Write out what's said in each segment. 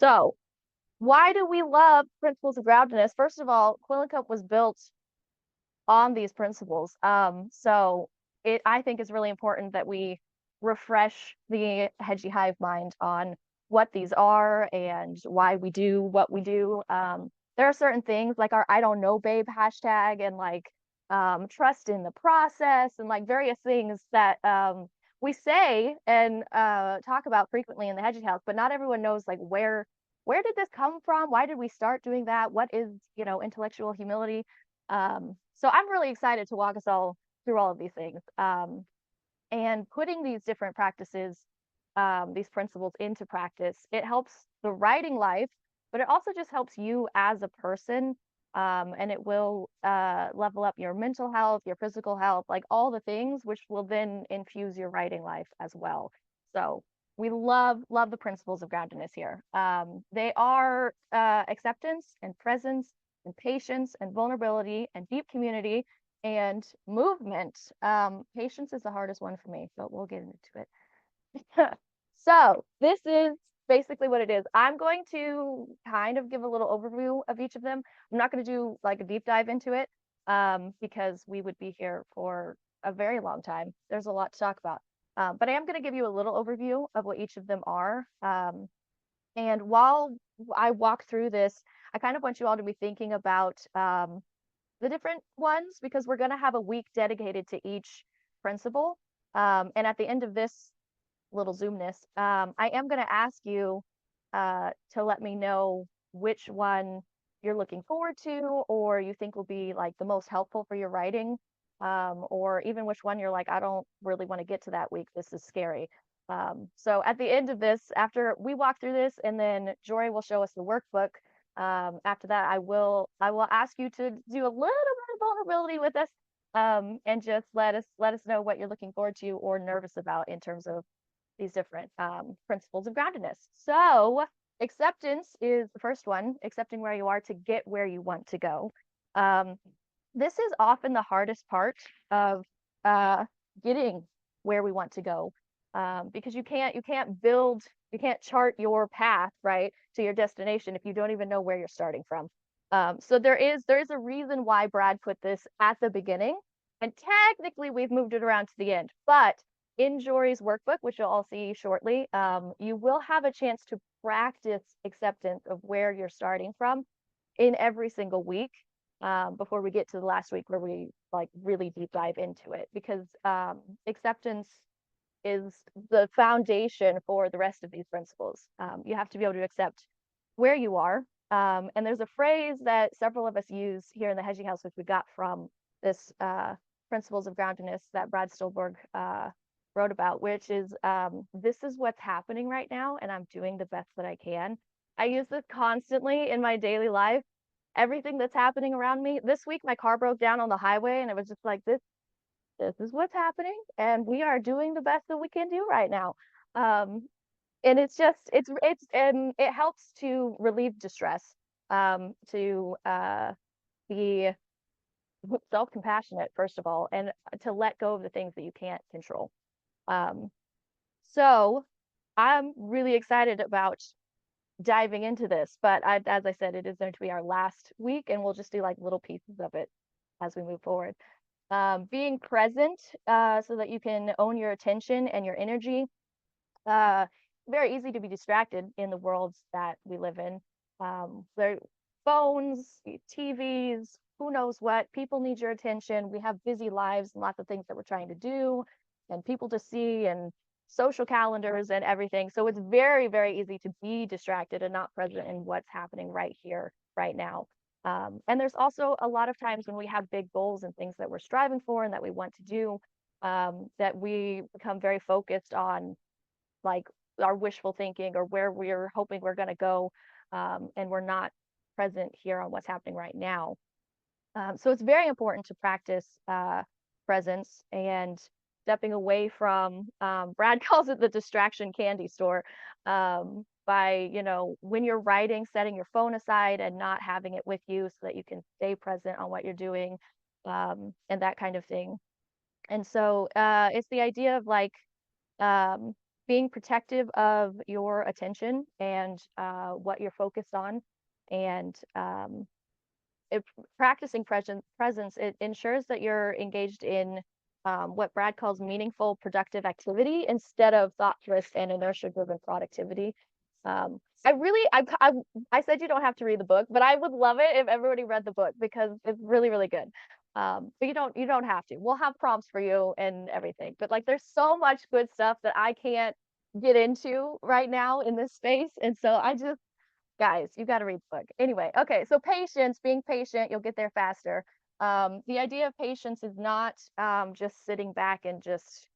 So, why do we love principles of groundedness? First of all, Quillencoat was built on these principles. So I think is really important that we refresh the hedgy hive mind on what these are and why we do what we do. There are certain things like our I don't know babe hashtag and like trust in the process and like various things that we say and talk about frequently in the hedgy house, but not everyone knows like where did this come from? Why did we start doing that? What is, intellectual humility? So I'm really excited to walk us all through all of these things, and putting these different practices, these principles into practice. It helps the writing life, but it also just helps you as a person, and it will level up your mental health, your physical health, like all the things, which will then infuse your writing life as well. So we love the principles of groundedness here. They are acceptance and presence and patience and vulnerability and deep community and movement. Patience is the hardest one for me, but we'll get into it. So this is basically what it is. I'm going to kind of give a little overview of each of them. I'm not going to do like a deep dive into it, because we would be here for a very long time. There's a lot to talk about. But I am going to give you a little overview of what each of them are. And while I walk through this, I kind of want you all to be thinking about the different ones because we're going to have a week dedicated to each principle. And at the end of this little Zoomness, I am going to ask you to let me know which one you're looking forward to or you think will be like the most helpful for your writing, or even which one you're like, I don't really want to get to that week. This is scary. So at the end of this, after we walk through this, and then Jory will show us the workbook. After that, I will ask you to do a little bit of vulnerability with us, and just let us know what you're looking forward to or nervous about in terms of these different principles of groundedness. So acceptance is the first one, accepting where you are to get where you want to go. Um, this is often the hardest part of getting where we want to go, because you can't chart your path right to your destination if you don't even know where you're starting from. So there is a reason why Brad put this at the beginning, and technically we've moved it around to the end. But in Jory's workbook, which you'll all see shortly, you will have a chance to practice acceptance of where you're starting from in every single week, before we get to the last week where we like really deep dive into it, because acceptance is the foundation for the rest of these principles. You have to be able to accept where you are. And there's a phrase that several of us use here in the Hedging House, which we got from this Principles of Groundedness that Brad Stolberg wrote about, which is, this is what's happening right now, and I'm doing the best that I can. I use this constantly in my daily life. Everything that's happening around me. This week, my car broke down on the highway, and it was just like this is what's happening, and we are doing the best that we can do right now. And it's just it's and it helps to relieve distress, to be self-compassionate first of all, and to let go of the things that you can't control. um so I'm really excited about diving into this, but as I said, it is going to be our last week and we'll just do like little pieces of it as we move forward. Being present, so that you can own your attention and your energy. uh, Very easy to be distracted in the worlds that we live in. There phones, TVs, who knows what. People need your attention. We have busy lives and lots of things that we're trying to do and people to see and social calendars and everything. So it's very, very easy to be distracted and not present in what's happening right here, right now. And there's also a lot of times when we have big goals and things that we're striving for and that we want to do, that we become very focused on like our wishful thinking or where we're hoping we're going to go, and we're not present here on what's happening right now. So it's very important to practice presence and stepping away from, Brad calls it the distraction candy store, by, when you're writing, setting your phone aside and not having it with you so that you can stay present on what you're doing, and that kind of thing. And so it's the idea of like, um, being protective of your attention and what you're focused on, and it, practicing presence, it ensures that you're engaged in what Brad calls meaningful, productive activity instead of thoughtless and inertia-driven productivity. I really, I said you don't have to read the book, but I would love it if everybody read the book because it's really, really good. But you don't have to. We'll have prompts for you and everything. But like, there's so much good stuff that I can't get into right now in this space, and so I just, guys, you got to read the book. Anyway, okay, so patience, being patient, you'll get there faster. The idea of patience is not just sitting back and just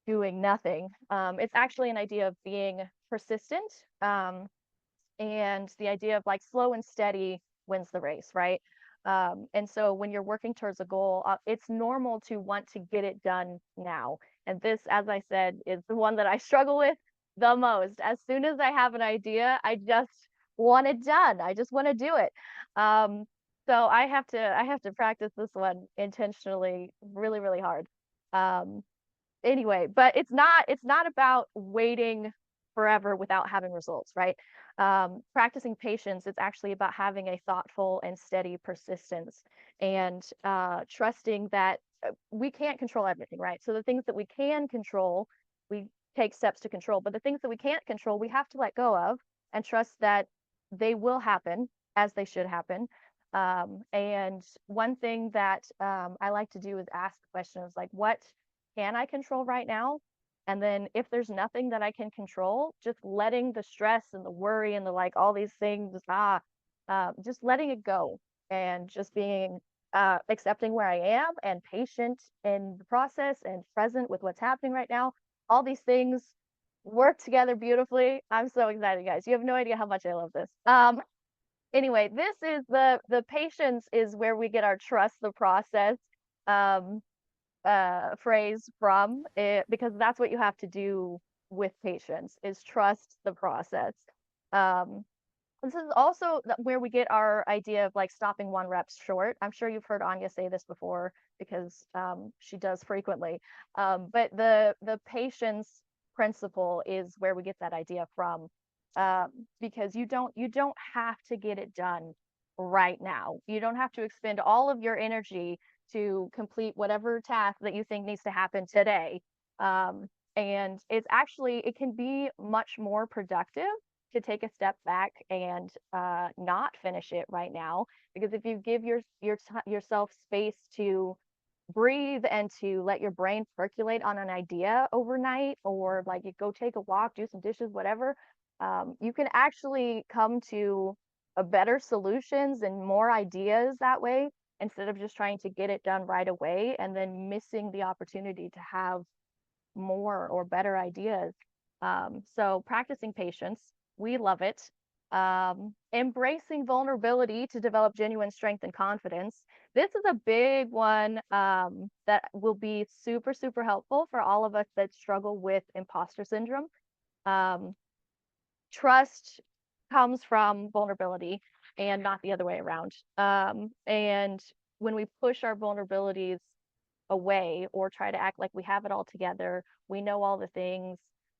doing nothing. It's actually an idea of being persistent, and the idea of like slow and steady wins the race, right? And so when you're working towards a goal, it's normal to want to get it done now. And this, as I said, is the one that I struggle with the most. As soon as I have an idea, I just want it done. I just want to do it. So I have to practice this one intentionally, really, really hard. Um, anyway, but it's not about waiting forever without having results, right? Practicing patience, it's actually about having a thoughtful and steady persistence, and trusting that we can't control everything, right? So the things that we can control, we take steps to control, but the things that we can't control, we have to let go of and trust that they will happen as they should happen. And one thing that I like to do is ask questions like, what can I control right now? And then if there's nothing that I can control, just letting the stress and the worry and the like all these things, just letting it go and just being accepting where I am and patient in the process and present with what's happening right now. All these things work together beautifully. I'm so excited, guys. You have no idea how much I love this. Anyway, this is the patience is where we get our trust the process um phrase from it, because that's what you have to do with patience, is trust the process. um this is also where we get our idea of like stopping one rep short. I'm sure you've heard Anya say this before because she does frequently. But the patience principle is where we get that idea from, because you don't have to get it done right now. You don't have to expend all of your energy to complete whatever task that you think needs to happen today. And it's actually, it can be much more productive to take a step back and not finish it right now. Because if you give yourself space to breathe and to let your brain percolate on an idea overnight, or like you go take a walk, do some dishes, whatever, you can actually come to a better solutions and more ideas that way, instead of just trying to get it done right away and then missing the opportunity to have more or better ideas. So practicing patience, we love it. Embracing vulnerability to develop genuine strength and confidence. This is a big one that will be super, super helpful for all of us that struggle with imposter syndrome. Um, Trust comes from vulnerability and not the other way around. And when we push our vulnerabilities away or try to act like we have it all together, we know all the things,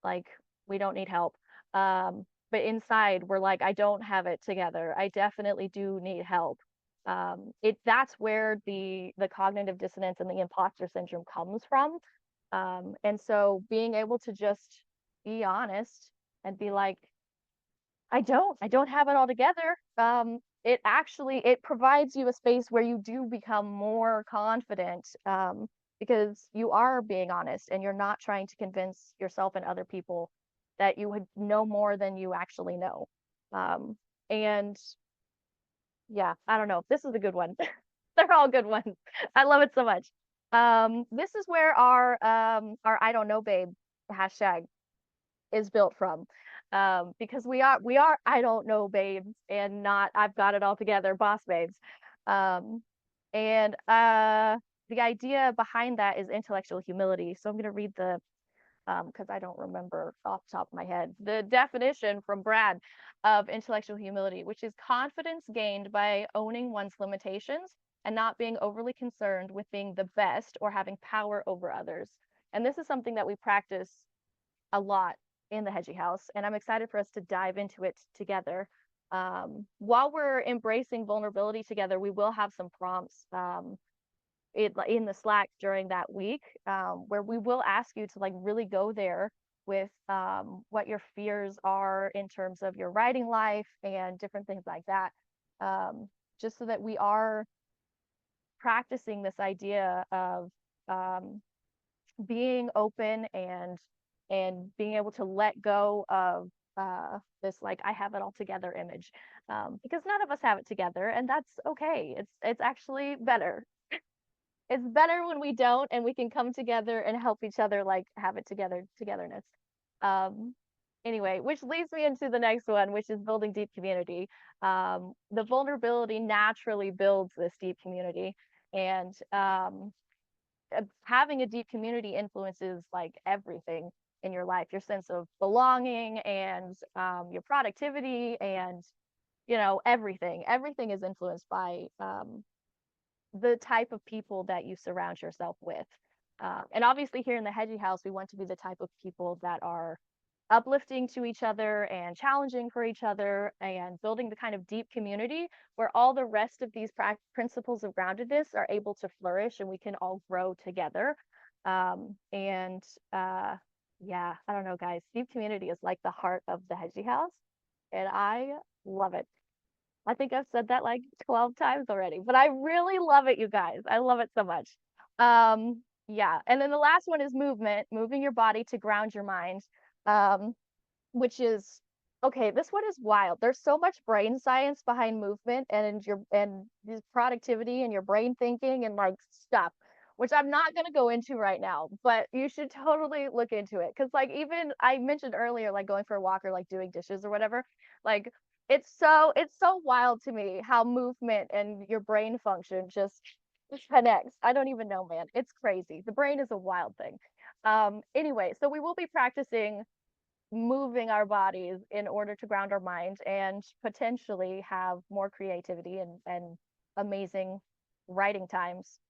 like we don't need help. But inside we're like, I don't have it together. I definitely do need help. That's where the cognitive dissonance and the imposter syndrome comes from. And so being able to just be honest and be like, I don't have it all together. It actually, it provides you a space where you do become more confident, because you are being honest and you're not trying to convince yourself and other people that you would know more than you actually know. And yeah, I don't know. This is a good one. They're all good ones. I love it so much. This is where our I don't know babe hashtag is built from, because we are I don't know babes and not I've got it all together boss babes. um, and the idea behind that is intellectual humility. So I'm going to read the because I don't remember off the top of my head the definition from Brad of intellectual humility, which is confidence gained by owning one's limitations and not being overly concerned with being the best or having power over others. And this is something that we practice a lot in the Hedgie House, and I'm excited for us to dive into it together. While we're embracing vulnerability together, we will have some prompts in the Slack during that week, where we will ask you to like really go there with what your fears are in terms of your writing life and different things like that. Just so that we are practicing this idea of um, being open and being able to let go of this like I have it all together image, because none of us have it together, and that's okay. It's actually better. It's better when we don't, and we can come together and help each other like have it together, togetherness. Um, anyway, which leads me into the next one, which is building deep community. The vulnerability naturally builds this deep community, and having a deep community influences like everything in your life, your sense of belonging and your productivity and everything is influenced by the type of people that you surround yourself with. And obviously, here in the Hedgie House, we want to be the type of people that are uplifting to each other and challenging for each other and building the kind of deep community where all the rest of these principles of groundedness are able to flourish and we can all grow together. And yeah, I don't know, guys. Deep community is like the heart of the Hedgie House, and I love it. I think I've said that like 12 times already, but I really love it, you guys. I love it so much. Yeah. And then the last one is movement, moving your body to ground your mind, um, which is okay. This one is wild. There's so much brain science behind movement and this productivity and your brain thinking and like stuff, which I'm not going to go into right now, but you should totally look into it. Cause like even I mentioned earlier, like going for a walk or like doing dishes or whatever, like it's so wild to me how movement and your brain function just connects. I don't even know, man. It's crazy. The brain is a wild thing. Anyway, so we will be practicing moving our bodies in order to ground our mind and potentially have more creativity and amazing writing times